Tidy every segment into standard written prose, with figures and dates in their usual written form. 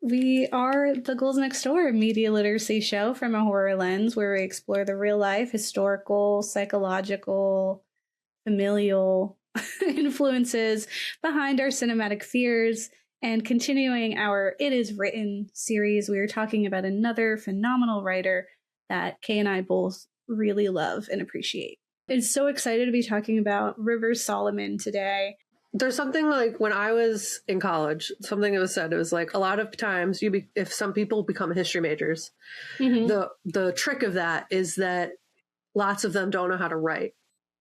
We are the Ghouls Next Door media literacy show from a horror lens where we explore the real life, historical, psychological, familial influences behind our cinematic fears. And continuing our It Is Written series, we are talking about another phenomenal writer that Kay and I both really love and appreciate. I'm so excited to be talking about Rivers Solomon today. There's something like when I was in college, something that was said, it was like a lot of times if some people become history majors, the trick of that is that lots of them don't know how to write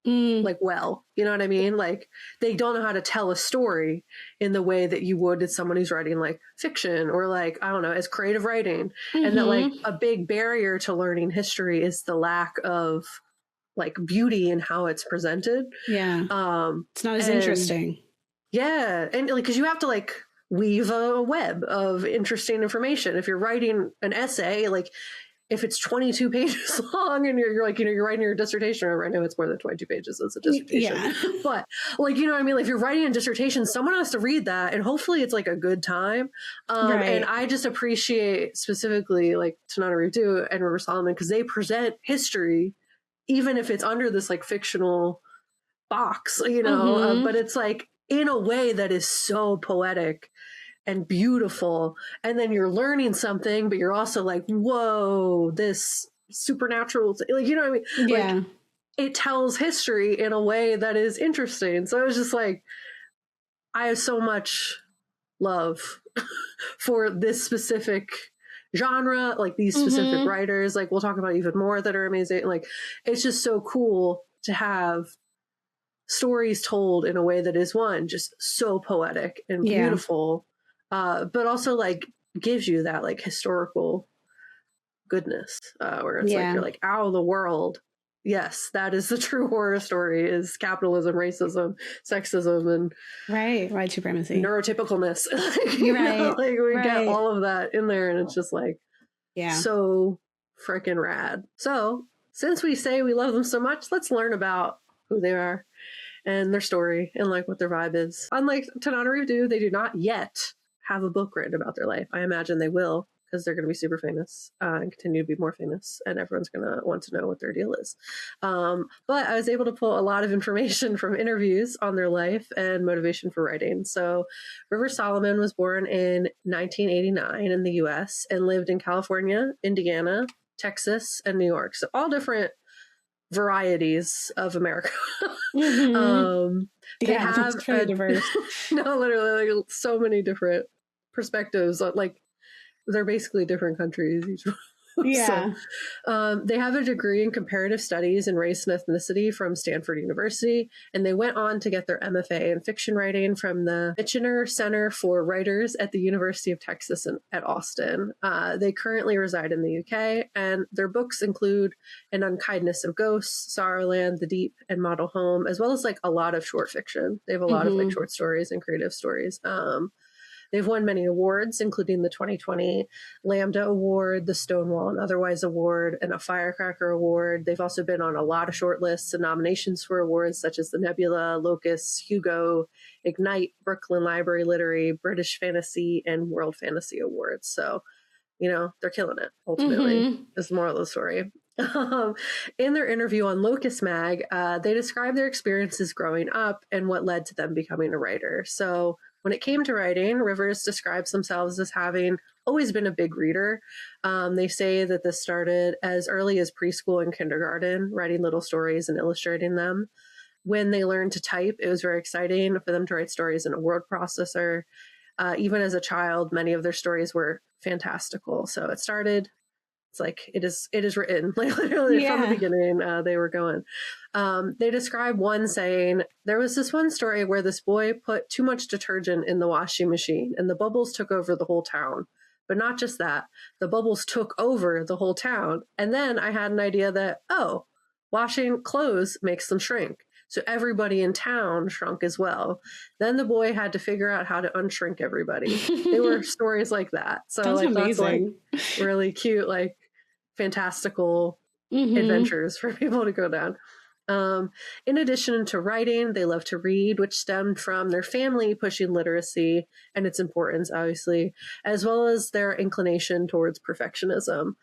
like well, you know what I mean? Like they don't know how to tell a story in the way that you would as someone who's writing like fiction or like, I don't know, as creative writing. And that like a big barrier to learning history is the lack of like beauty in how it's presented. Yeah. It's not as interesting. Yeah. And like, cause you have to like weave a web of interesting information. If you're writing an essay, like if it's 22 pages long and you're like, you're writing your dissertation, or I know it's more than 22 pages as a dissertation, but like, you know what I mean? Like if you're writing a dissertation, someone has to read that and hopefully it's like a good time. And I just appreciate specifically like Tanana Ritu and River Solomon because they present history, even if it's under this like fictional box, you know, but it's like in a way that is so poetic and beautiful. And then you're learning something, but you're also like, whoa, this supernatural, like, you know what I mean? Yeah. Like, it tells history in a way that is interesting. So it was just like, I have so much love for this specific genre, like these specific writers. Like we'll talk about even more that are amazing. Like it's just so cool to have stories told in a way that is one, just so poetic and beautiful, but also like gives you that like historical goodness, where it's like, you're like, ow, the world. Yes, that is the true horror story, is capitalism, racism, sexism, and white supremacy, neurotypicalness. You know, like we get all of that in there, and it's just like, so freaking rad. So since we say we love them so much, let's learn about who they are and their story and like what their vibe is. Unlike Tanana Ritu, they do not yet have a book written about their life. I imagine they will, because they're going to be super famous and continue to be more famous, and everyone's going to want to know what their deal is. But I was able to pull a lot of information from interviews on their life and motivation for writing. So River Solomon was born in 1989 in the US and lived in California, Indiana, Texas, and New York. So all different varieties of America. They have very diverse. No, literally like, so many different perspectives. Like they're basically different countries each one. They have a degree in comparative studies in race and ethnicity from Stanford University, and they went on to get their MFA in fiction writing from the Michener Center for Writers at the University of Texas at Austin. They currently reside in the UK, and their books include An Unkindness of Ghosts, Sorrowland, The Deep, and Model Home, as well as like a lot of short fiction. They have a lot of like short stories and creative stories. They've won many awards, including the 2020 Lambda Award, the Stonewall and Otherwise Award, and a Firecracker Award. They've also been on a lot of shortlists and nominations for awards such as the Nebula, Locus, Hugo, Ignite, Brooklyn Library Literary, British Fantasy, and World Fantasy Awards. So, you know, they're killing it, ultimately, is the moral of the story. In their interview on Locus Mag, they described their experiences growing up and what led to them becoming a writer. So when it came to writing, Rivers describes themselves as having always been a big reader. They say that this started as early as preschool and kindergarten, writing little stories and illustrating them. When they learned to type, it was very exciting for them to write stories in a word processor. Even as a child, many of their stories were fantastical. So it started, it's like, it is written, like literally from the beginning, they were going. They describe one saying, there was this one story where this boy put too much detergent in the washing machine and the bubbles took over the whole town. But not just that, the bubbles took over the whole town. And then I had an idea that, oh, washing clothes makes them shrink. So everybody in town shrunk as well. Then the boy had to figure out how to unshrink everybody. They were stories like that. So that's like amazing. That's like really cute, like fantastical adventures for people to go down. In addition to writing, they love to read, which stemmed from their family pushing literacy and its importance, obviously, as well as their inclination towards perfectionism.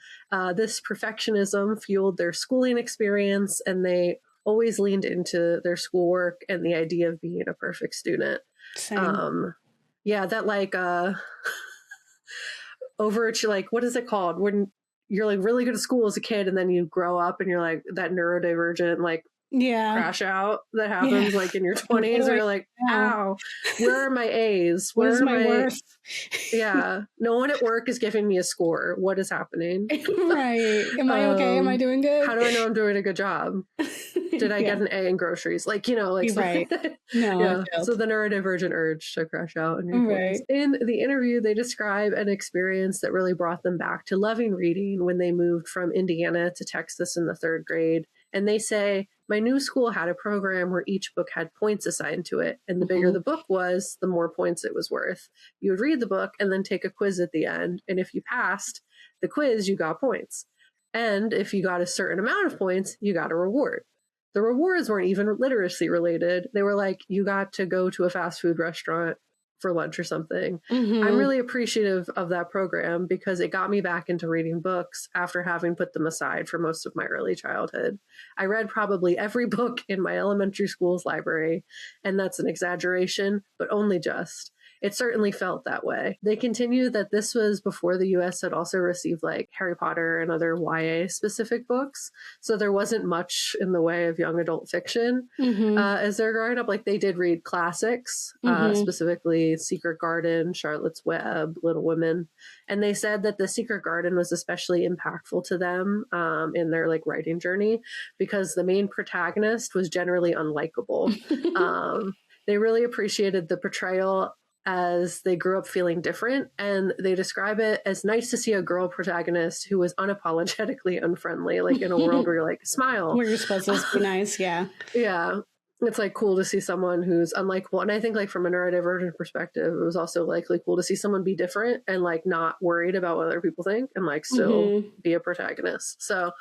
This perfectionism fueled their schooling experience, and they always leaned into their schoolwork and the idea of being a perfect student. Same. Yeah, that like like what is it called when you're like really good at school as a kid and then you grow up and you're like that neurodivergent like crash out that happens like in your 20s where you're like, ow, where are my A's? What is my worth? Yeah. No one at work is giving me a score. What is happening? Right. Am I okay? Am I doing good? How do I know I'm doing a good job? Did I get an A in groceries? Like, like right. No. Yeah. So the neurodivergent urge to crash out in your 20s. In the interview, they describe an experience that really brought them back to loving reading when they moved from Indiana to Texas in the 3rd grade. And they say, my new school had a program where each book had points assigned to it. And the bigger the book was, the more points it was worth. You would read the book and then take a quiz at the end. And if you passed the quiz, you got points. And if you got a certain amount of points, you got a reward. The rewards weren't even literacy related. They were like, you got to go to a fast food restaurant for lunch or something. I'm really appreciative of that program because it got me back into reading books after having put them aside for most of my early childhood. I read probably every book in my elementary school's library, and that's an exaggeration, but only just. It certainly felt that way. They continue that this was before the US had also received like Harry Potter and other YA specific books. So there wasn't much in the way of young adult fiction as they're growing up. Like they did read classics, specifically Secret Garden, Charlotte's Web, Little Women. And they said that The Secret Garden was especially impactful to them in their like writing journey because the main protagonist was generally unlikable. They really appreciated the portrayal as they grew up feeling different, and they describe it as nice to see a girl protagonist who was unapologetically unfriendly, like in a world where you're like, smile. Where you're supposed to be nice, yeah. Yeah. It's like cool to see someone who's unlikable. And I think like from a neurodivergent perspective, it was also likely cool to see someone be different and like not worried about what other people think and like still be a protagonist. So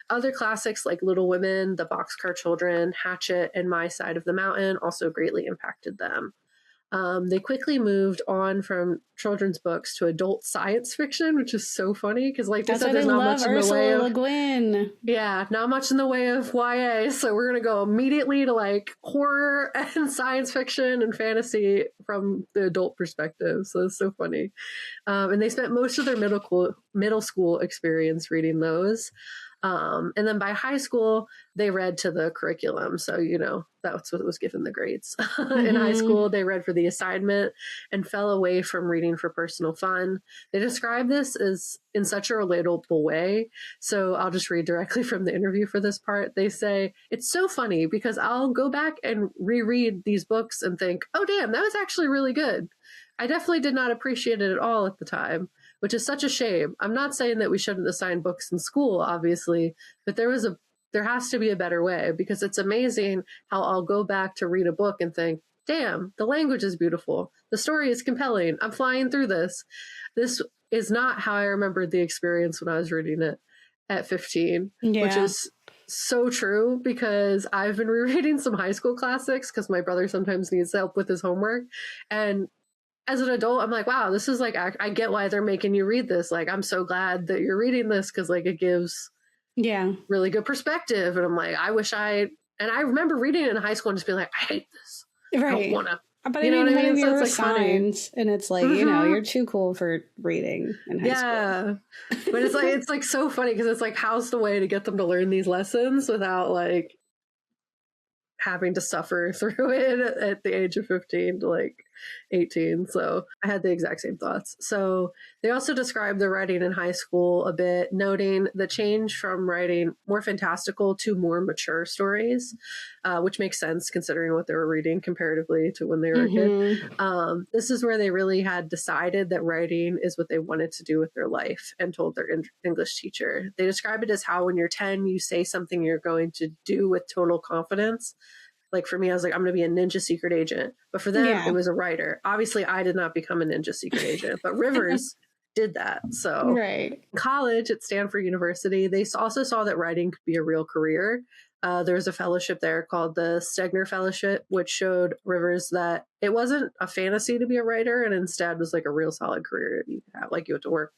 other classics like Little Women, The Boxcar Children, Hatchet, and My Side of the Mountain also greatly impacted them. They quickly moved on from children's books to adult science fiction, which is so funny because, like they said, there's not much in the way of not much in the way of YA. So we're gonna go immediately to like horror and science fiction and fantasy from the adult perspective. So it's so funny. And they spent most of their middle school experience reading those. And then by high school, they read to the curriculum. So, that's what was given the grades. In high school, they read for the assignment and fell away from reading for personal fun. They describe this as in such a relatable way. So I'll just read directly from the interview for this part. They say, it's so funny because I'll go back and reread these books and think, oh, damn, that was actually really good. I definitely did not appreciate it at all at the time, which is such a shame. I'm not saying that we shouldn't assign books in school, obviously, but there has to be a better way because it's amazing how I'll go back to read a book and think, damn, the language is beautiful. The story is compelling. I'm flying through this. This is not how I remembered the experience when I was reading it at 15, which is so true because I've been rereading some high school classics because my brother sometimes needs help with his homework. And as an adult, I'm like, wow, this is like, I get why they're making you read this. Like, I'm so glad that you're reading this because like it gives really good perspective. And I'm like, I remember reading it in high school and just being like, I hate this. Right. I don't want to. But you know what I mean? You're assigned, and it's like, you're too cool for reading in high school. But it's like so funny because it's like, how's the way to get them to learn these lessons without like having to suffer through it at the age of 15 to like 18. So I had the exact same thoughts. So they also described the writing in high school a bit, noting the change from writing more fantastical to more mature stories, which makes sense considering what they were reading comparatively to when they were a kid. This is where they really had decided that writing is what they wanted to do with their life and told their English teacher. They describe it as how when you're 10, you say something you're going to do with total confidence. Like for me, I was like, I'm going to be a ninja secret agent. But for them, it was a writer. Obviously, I did not become a ninja secret agent, but Rivers did that. So in college at Stanford University, they also saw that writing could be a real career. There was a fellowship there called the Stegner Fellowship, which showed Rivers that it wasn't a fantasy to be a writer, and instead was like a real solid career you could have. Like you had to work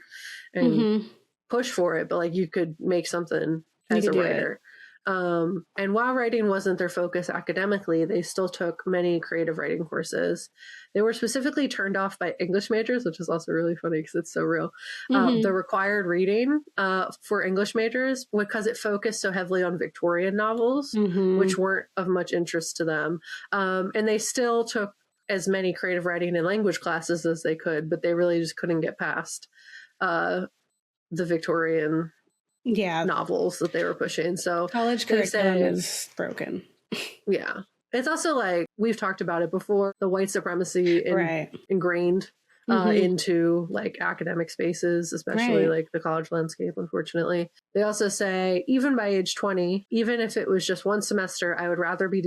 and push for it, but like you could make something as a writer. And while writing wasn't their focus academically, they still took many creative writing courses. They were specifically turned off by English majors, which is also really funny because it's so real. The required reading for English majors, because it focused so heavily on Victorian novels, which weren't of much interest to them. And they still took as many creative writing and language classes as they could, but they really just couldn't get past the Victorian novels that they were pushing. So college curriculum is broken. Yeah. It's also like, we've talked about it before, the white supremacy ingrained into like academic spaces, especially like the college landscape, unfortunately. They also say, even by age 20, even if it was just one semester, I would rather be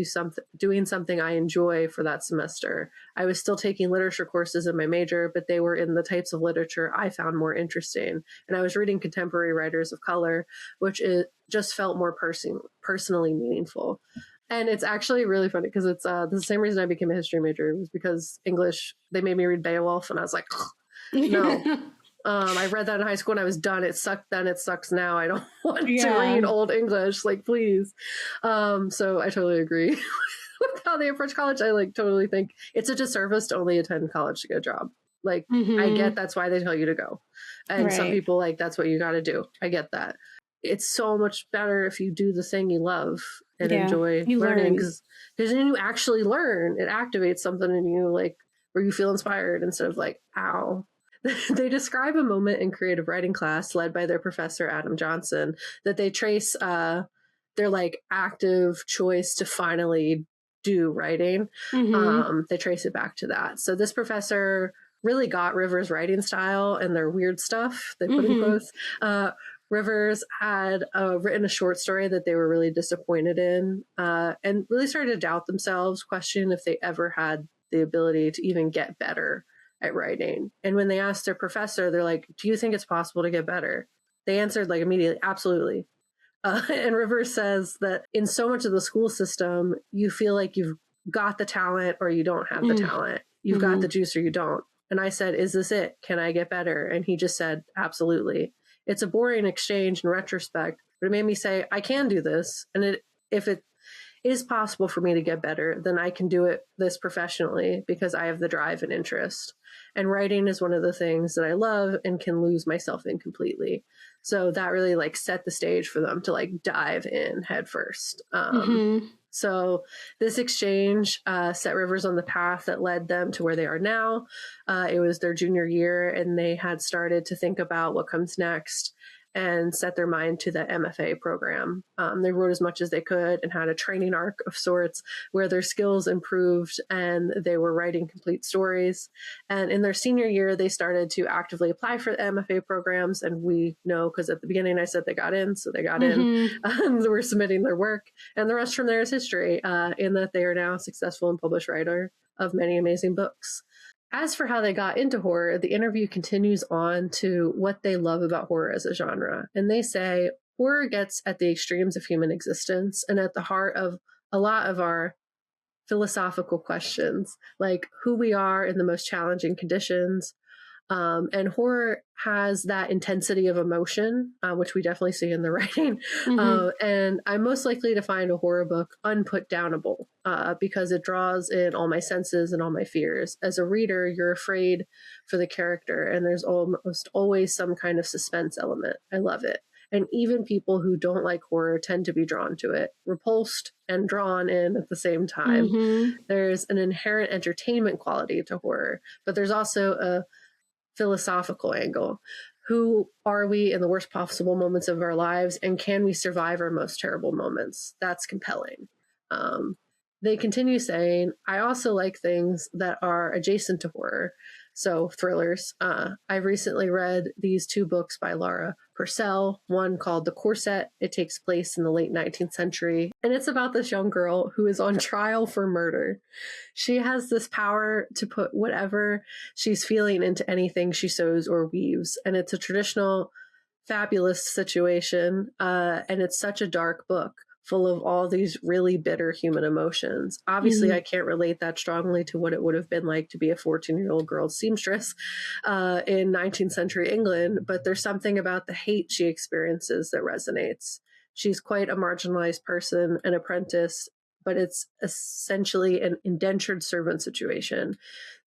doing something I enjoy for that semester. I was still taking literature courses in my major, but they were in the types of literature I found more interesting. And I was reading contemporary writers of color, which just felt more personally meaningful. And it's actually really funny because it's the same reason I became a history major was because English, they made me read Beowulf, and I was like, no. I read that in high school and I was done. It sucked then, it sucks now. I don't want to read old English, like, please. So I totally agree with how they approach college. I like totally think it's a disservice to only attend college to get a job. Like, I get that's why they tell you to go. And some people, like, that's what you got to do. I get that. It's so much better if you do the thing you love and enjoy learning, because then you actually learn. It activates something in you, like, where you feel inspired instead of like, ow. They describe a moment in creative writing class led by their professor, Adam Johnson, that they trace their like active choice to finally do writing. They trace it back to that. So this professor really got Rivers' writing style and their weird stuff, they put in quotes. Rivers had written a short story that they were really disappointed in, and really started to doubt themselves, question if they ever had the ability to even get better at writing. And when they asked their professor, they're like, do you think it's possible to get better? They answered like immediately, absolutely. And Rivers says that in so much of the school system, you feel like you've got the talent or you don't have the talent. You've got the juice or you don't. And I said, is this it? Can I get better? And he just said, absolutely. It's a boring exchange in retrospect, but it made me say, I can do this. And if it is possible for me to get better, then I can do this professionally because I have the drive and interest. And writing is one of the things that I love and can lose myself in completely. So that really like set the stage for them to like dive in head first. So this exchange set Rivers on the path that led them to where they are now. It was their junior year, and they had started to think about what comes next and set their mind to the MFA program. They wrote as much as they could and had a training arc of sorts where their skills improved and they were writing complete stories. And in their senior year, they started to actively apply for the MFA programs. And we know, because at the beginning I said they got in, so they got in. They were submitting their work. And the rest from there is history, in that they are now a successful and published writer of many amazing books. As for how they got into horror, the interview continues on to what they love about horror as a genre. And they say, horror gets at the extremes of human existence and at the heart of a lot of our philosophical questions, like who we are in the most challenging conditions. And horror has that intensity of emotion, which we definitely see in the writing. And I'm most likely to find a horror book unputdownable because it draws in all my senses and all my fears. As a reader, you're afraid for the character, and there's almost always some kind of suspense element. I love it. And even people who don't like horror tend to be drawn to it, repulsed and drawn in at the same time. There's an inherent entertainment quality to horror, but there's also a philosophical angle. Who are we in the worst possible moments of our lives, and can we survive our most terrible moments? That's compelling. They continue saying, I also like things that are adjacent to horror, so thrillers. I've recently read these two books by Laura Purcell, one called The Corset. It takes place in the late 19th century, and it's about this young girl who is on trial for murder. She has this power to put whatever she's feeling into anything she sews or weaves, and it's a traditional, fabulous situation, and it's such a dark book, full of all these really bitter human emotions. Obviously, I can't relate that strongly to what it would have been like to be a 14-year-old girl seamstress in 19th century England, but there's something about the hate she experiences that resonates. She's quite a marginalized person, an apprentice, but it's essentially an indentured servant situation.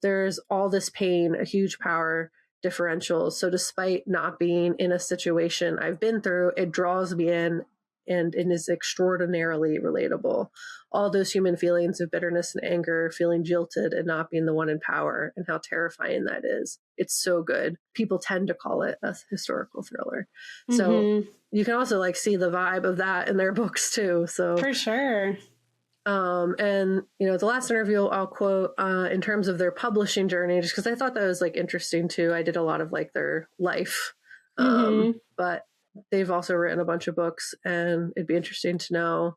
There's all this pain, a huge power differential. So despite not being in a situation I've been through, it draws me in and it is extraordinarily relatable. All those human feelings of bitterness and anger, feeling jilted and not being the one in power, and how terrifying that is. It's so good. People tend to call it a historical thriller. So you can also like see the vibe of that in their books too. So for sure. And the last interview I'll quote in terms of their publishing journey, just because I thought that was like interesting too. I did a lot of like their life, but they've also written a bunch of books, and it'd be interesting to know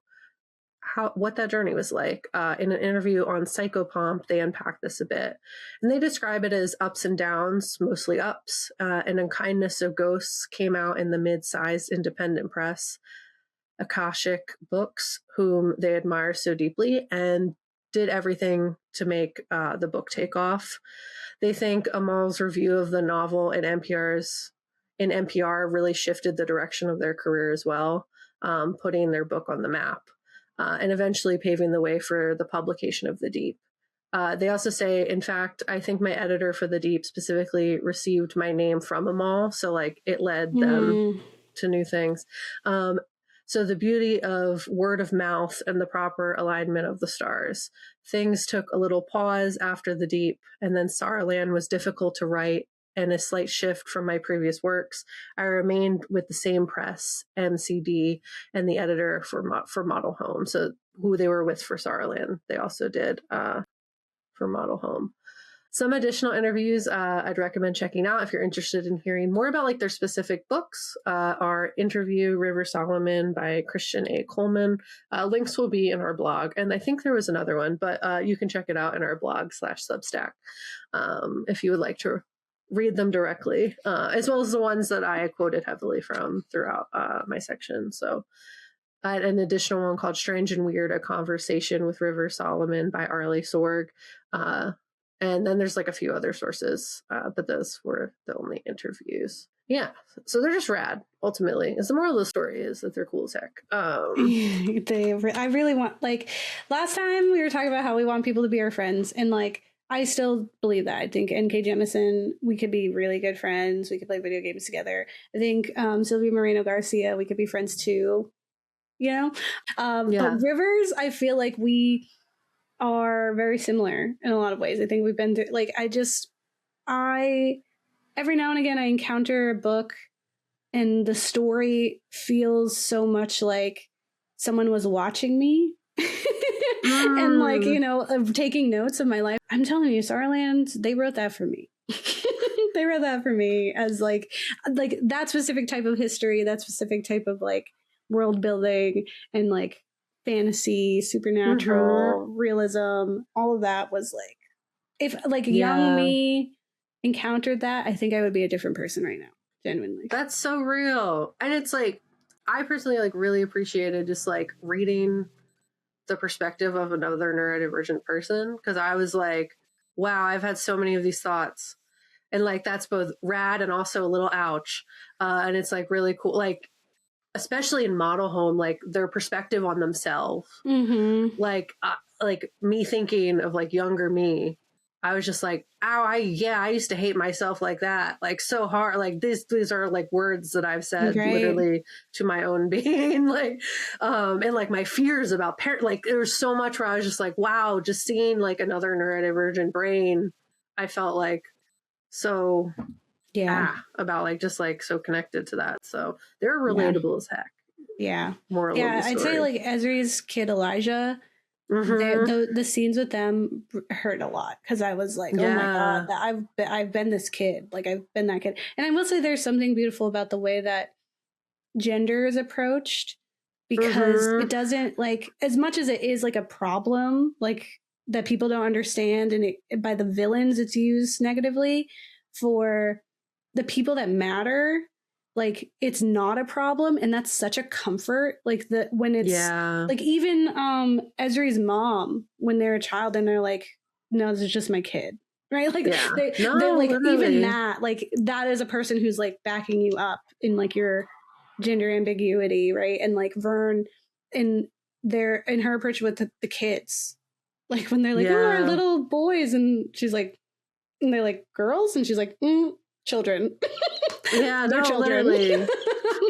what that journey was like. In an interview on Psychopomp, they unpack this a bit, and they describe it as ups and downs, mostly ups. An Unkindness of Ghosts came out in the mid-sized independent press. Akashic Books, whom they admire so deeply, and did everything to make the book take off. They think Amal's review of the novel in NPR really shifted the direction of their career as well, putting their book on the map, and eventually paving the way for the publication of The Deep. They also say, in fact, I think my editor for The Deep specifically received my name from Amal, so like it led them to new things. So the beauty of word of mouth and the proper alignment of the stars. Things took a little pause after The Deep, and then Saarland was difficult to write and a slight shift from my previous works. I remained with the same press, MCD, and the editor for Model Home. So who they were with for Saarland, they also did for Model Home. Some additional interviews I'd recommend checking out if you're interested in hearing more about like their specific books are Interview River Solomon by Christian A. Coleman. Links will be in our blog. And I think there was another one, but you can check it out in our blog/Substack if you would like to read them directly, as well as the ones that I quoted heavily from throughout my section. So I had an additional one called Strange and Weird, A Conversation with River Solomon by Arlie Sorg. And then there's like a few other sources, but those were the only interviews. Yeah, so they're just rad, ultimately. As the moral of the story is that they're cool as heck. I really want, like, last time we were talking about how we want people to be our friends, and like, I still believe that. I think N.K. Jemisin, we could be really good friends. We could play video games together. I think Sylvia Moreno Garcia, we could be friends too, But Rivers, I feel like we are very similar in a lot of ways. I think we've been through, like, every now and again I encounter a book and the story feels so much like someone was watching me and like, taking notes of my life. I'm telling you, Saarland, they wrote that for me. They wrote that for me as like that specific type of history, that specific type of like world building and like fantasy, supernatural, realism, all of that was like, if like young me encountered that, I think I would be a different person right now, genuinely. That's so real. And it's like, I personally like really appreciated just like reading the perspective of another neurodivergent person, because I was like, wow, I've had so many of these thoughts, and like that's both rad and also a little ouch, and it's like really cool, like especially in Model Home, like their perspective on themselves, like me thinking of like younger me, I was just like, ow, I used to hate myself like that, like so hard. Like these are like words that I've said literally to my own being, like, and like my fears about like there was so much where I was just like, wow, just seeing like another neurodivergent brain, I felt like so about like just like so connected to that. So they're relatable as heck. Moral of the story. I'd say like Ezri's kid Elijah, the scenes with them hurt a lot, because I was like, oh my god, I've been this kid, like I've been that kid. And I will say there's something beautiful about the way that gender is approached, because it doesn't, like, as much as it is like a problem like that people don't understand, and by the villains it's used negatively, for the people that matter, like it's not a problem, and that's such a comfort. Like when it's like even Ezri's mom, when they're a child and they're like, no, this is just my kid, right? Like they're like literally. Even that, like that is a person who's like backing you up in like your gender ambiguity, right? And like Vern and her approach with the kids, like when they're like, oh, our little boys, and she's like, and they're like girls, and she's like, children. Yeah, they're children. Literally.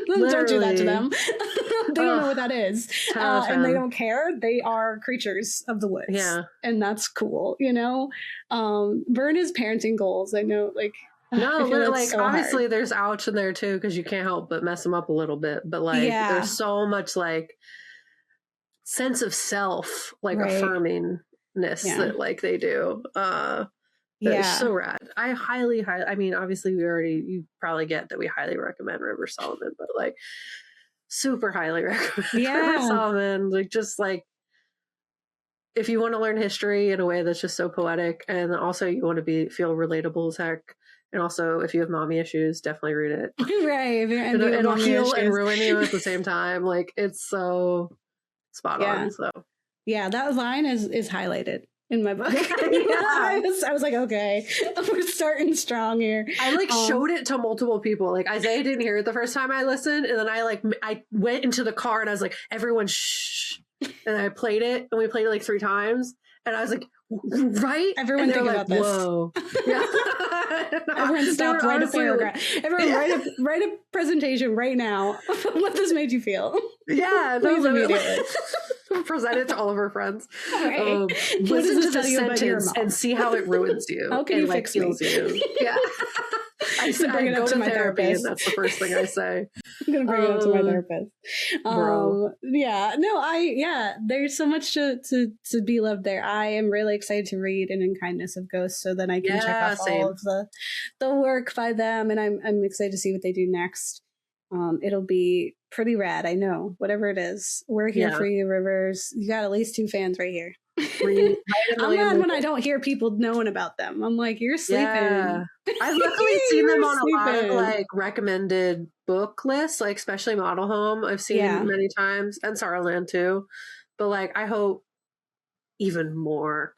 Don't do that to them. They don't know what that is, and they don't care. They are creatures of the woods. Yeah, and that's cool. You know, Vern is parenting goals. I know, like. No, like so obviously hard. There's ouch in there too, because you can't help but mess them up a little bit. But like, there's so much like sense of self, like affirmingness that like they do. That's so rad. I highly, I mean, obviously you probably get that we highly recommend River Solomon, but like super highly recommend River Solomon. Like just like if you want to learn history in a way that's just so poetic, and also you want to feel relatable as heck. And also, if you have mommy issues, definitely read it. Right. It'll heal and ruin you at the same time. Like, it's so spot on. So yeah, that line is highlighted in my book. I was like, okay, we're starting strong here. I like showed it to multiple people. Like Isaiah didn't hear it the first time I listened. And then I went into the car and I was like, everyone shh. And I played it, and we played it like 3 times. And I was like, right? Everyone think about this. Whoa. Yeah. Everyone stop, write a paragraph. Everyone write a presentation right now. What this made you feel. Yeah. Please immediately. Present it to all of our friends. Right. Listen to the sentence and see how it ruins you. How can you fix me? You. Yeah. I bring it up to my therapist. And that's the first thing I say. I'm gonna bring it up to my therapist. There's so much to be loved there. I am really excited to read An In Kindness of Ghosts, so then I can check off all of the work by them, and I'm excited to see what they do next. It'll be pretty rad, I know. Whatever it is, we're here for you, Rivers. You got at least 2 fans right here. I'm mad when I don't hear people knowing about them. I'm like, you're sleeping. Yeah. I've luckily seen them on a lot of like recommended book lists, like especially Model Home. I've seen many times, and Sarland too. But like, I hope even more.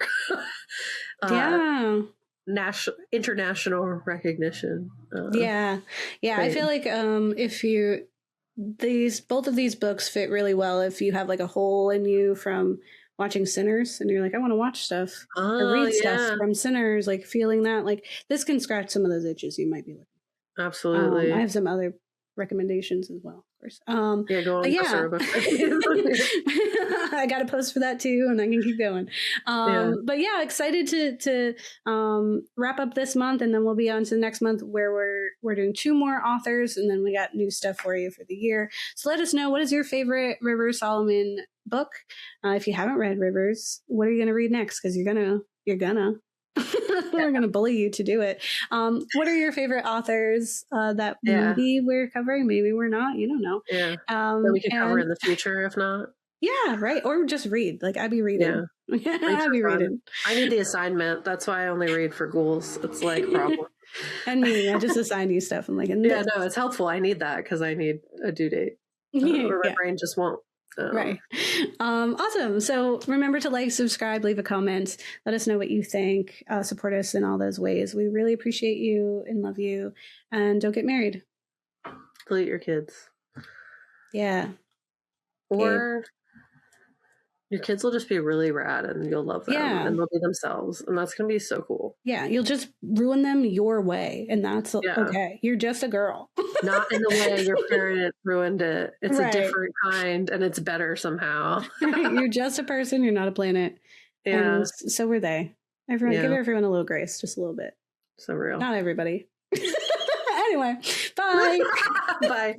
International recognition. I feel like if both of these books fit really well if you have like a hole in you from watching Sinners and you're like, I want to watch stuff or read stuff from Sinners, like feeling that, like this can scratch some of those itches you might be looking for. Absolutely. I have some other recommendations as well, of course. Go on. I got a post for that too, and I can keep going. But yeah, excited to wrap up this month, and then we'll be on to the next month where we're doing 2 more authors, and then we got new stuff for you for the year. So let us know, what is your favorite River Solomon book? If you haven't read Rivers, what are you going to read next? Because you're gonna. We're going to bully you to do it. What are your favorite authors that maybe we're covering? Maybe we're not. You don't know. Yeah. That we can cover in the future, if not. Yeah, right. Or just read. Like, I'd be reading. Yeah. I'd be reading. I need the assignment. That's why I only read for Ghouls. It's like a problem. And me, I just assign you stuff. I'm like, no, it's helpful. I need that because I need a due date. Or my brain just won't. Right. Awesome. So remember to like, subscribe, leave a comment. Let us know what you think. Support us in all those ways. We really appreciate you and love you. And don't get married. Delete your kids. Yeah. Or your kids will just be really rad and you'll love them and they'll be themselves. And that's going to be so cool. Yeah. You'll just ruin them your way. And that's okay. You're just a girl. Not in the way your parent ruined it. It's a different kind and it's better somehow. You're just a person. You're not a planet. Yeah. And so were they. Everyone, give everyone a little grace. Just a little bit. So real. Not everybody. Anyway, bye. Bye.